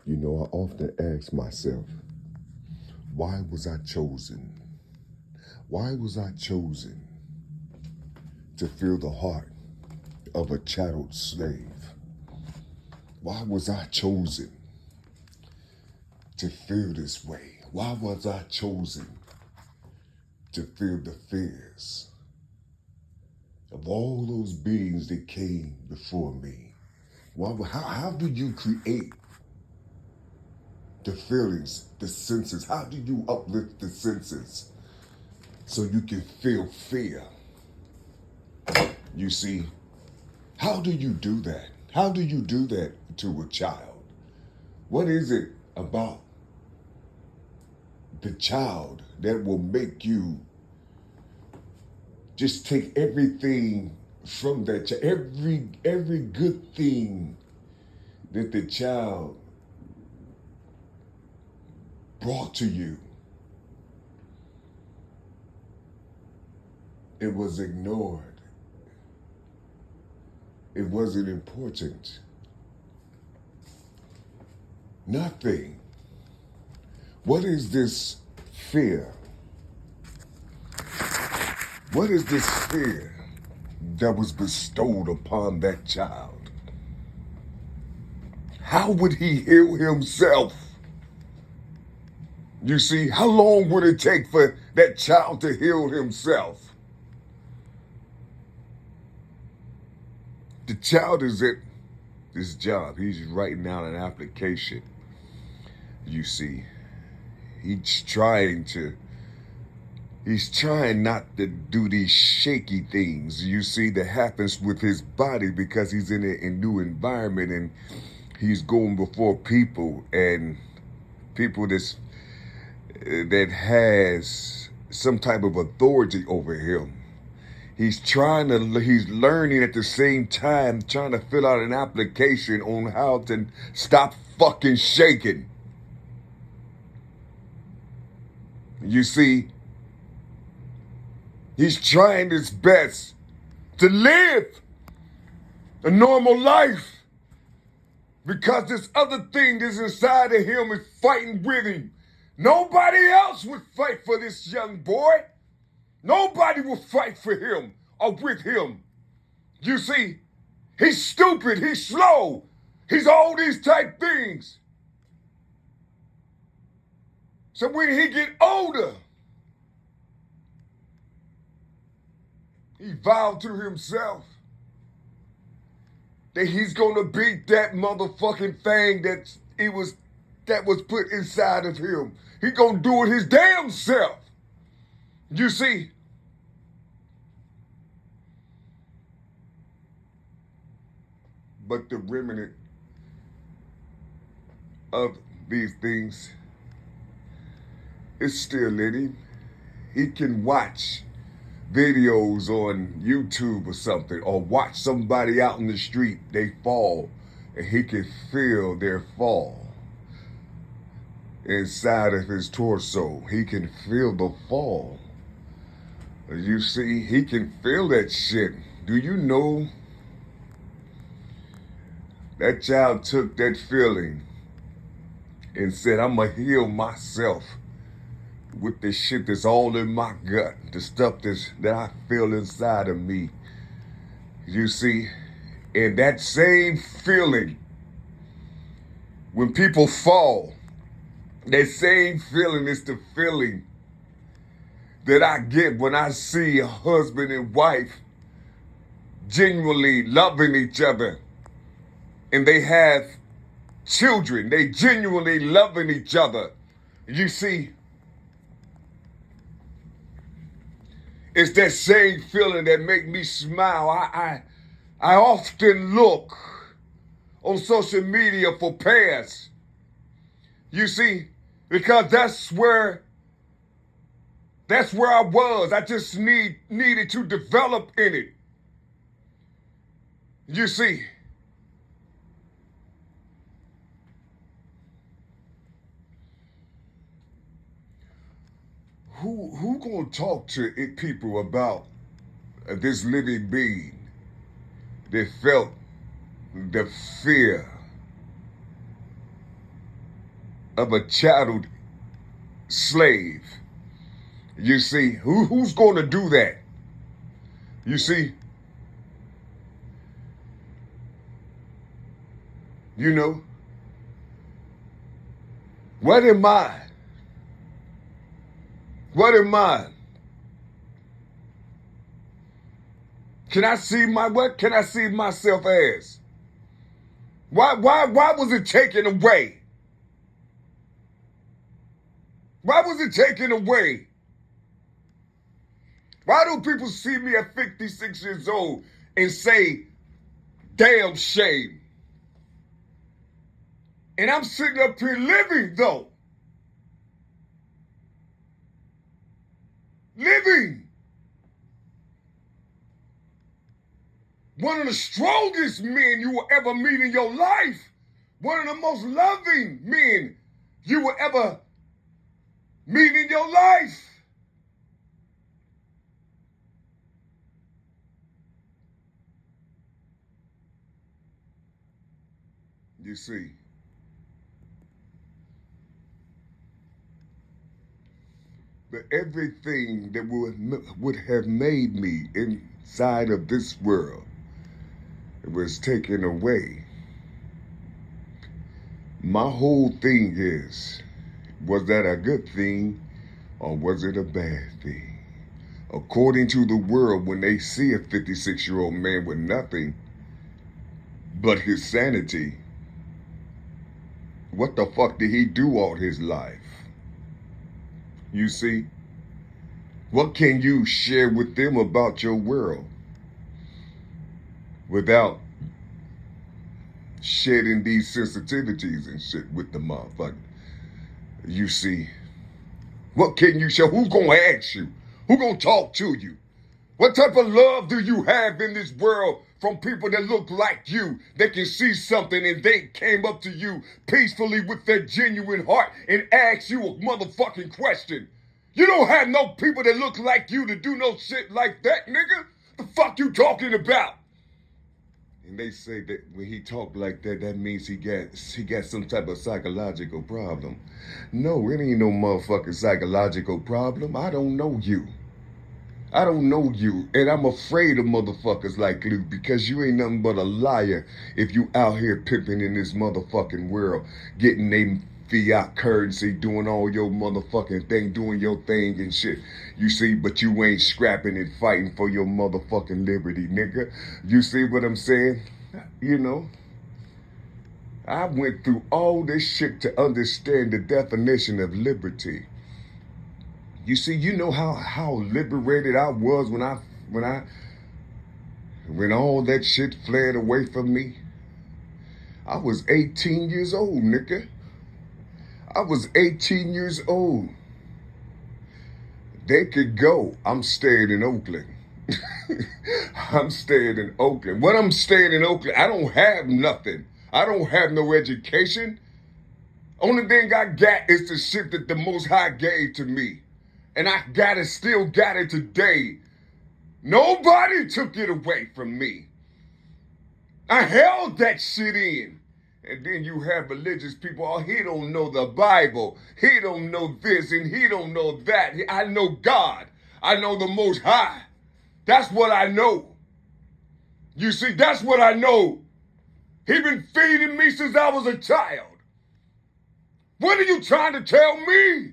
You know, I often ask myself, why was I chosen? Why was I chosen to feel the heart of a chattel slave? Why was I chosen to feel this way? Why was I chosen to feel the fears of all those beings that came before me? How do you create the feelings, the senses? How do you uplift the senses so you can feel fear? You see, how do you do that? How do you do that to a child? What is it about the child that will make you just take everything from that child, every good thing that the child brought to you? It was ignored. It wasn't important. Nothing. What is this fear? What is this fear that was bestowed upon that child? How would he heal himself? You see, how long would it take for that child to heal himself? The child is at this job. He's writing out an application. You see, he's trying not to do these shaky things, you see, that happens with his body because he's in a new environment and he's going before people and people that has some type of authority over him. He's learning at the same time, trying to fill out an application on how to stop fucking shaking. You see, he's trying his best to live a normal life because this other thing that's inside of him is fighting with him. Nobody else would fight for this young boy. Nobody will fight for him or with him. You see, he's stupid, he's slow, he's all these type things. So when he get older, he vowed to himself that he's gonna beat that motherfucking thing that was put inside of him. He gonna do it his damn self. You see, but the remnant of these things is still in him. He can watch videos on YouTube or something, or watch somebody out in the street, they fall, and he can feel their fall inside of his torso. He can feel the fall. You see, he can feel that shit. Do you know that child took that feeling and said, I'm gonna heal myself with the shit that's all in my gut, the stuff that I feel inside of me. You see, and that same feeling, when people fall, that same feeling is the feeling that I get when I see a husband and wife genuinely loving each other and they have children. They genuinely loving each other. You see, it's that same feeling that make me smile. I often look on social media for pairs. You see, because that's where I was. I just needed to develop in it. You see, who gonna talk to people about this living being that felt the fear of a chattel slave. You see, who's going to do that? You see, you know, what am I? What am I? What can I see myself as? Why was it taken away? Why was it taken away? Why do people see me at 56 years old and say, damn shame? And I'm sitting up here living, though. Living. One of the strongest men you will ever meet in your life. One of the most loving men you will ever meet in your life. You see, but everything that would have made me inside of this world, it was taken away. My whole thing is, was that a good thing or was it a bad thing? According to the world, when they see a 56-year-old man with nothing but his sanity, what the fuck did he do all his life? You see, what can you share with them about your world without shedding these sensitivities and shit with the motherfucker? You see, what can you show? Who's gonna ask you? Who gonna talk to you? What type of love do you have in this world from people that look like you, that can see something and they came up to you peacefully with their genuine heart and asked you a motherfucking question? You don't have no people that look like you to do no shit like that, nigga. The fuck you talking about? And they say that when he talk like that, that means he got some type of psychological problem. No, it ain't no motherfucking psychological problem. I don't know you. I don't know you, and I'm afraid of motherfuckers like you because you ain't nothing but a liar if you out here pimping in this motherfucking world, getting they fiat currency, doing all your motherfucking thing, doing your thing and shit. You see, but you ain't scrapping and fighting for your motherfucking liberty, nigga. You see what I'm saying? You know, I went through all this shit to understand the definition of liberty. You see, you know how liberated I was when all that shit fled away from me. I was 18 years old, nigga. I was 18 years old. They could go. I'm staying in Oakland. I'm staying in Oakland. When I'm staying in Oakland, I don't have nothing. I don't have no education. Only thing I got is the shit that the Most High gave to me. And I still got it today. Nobody took it away from me. I held that shit in. And then you have religious people, oh, he don't know the Bible. He don't know this and he don't know that. I know God. I know the Most High. That's what I know. You see, that's what I know. He been feeding me since I was a child. What are you trying to tell me?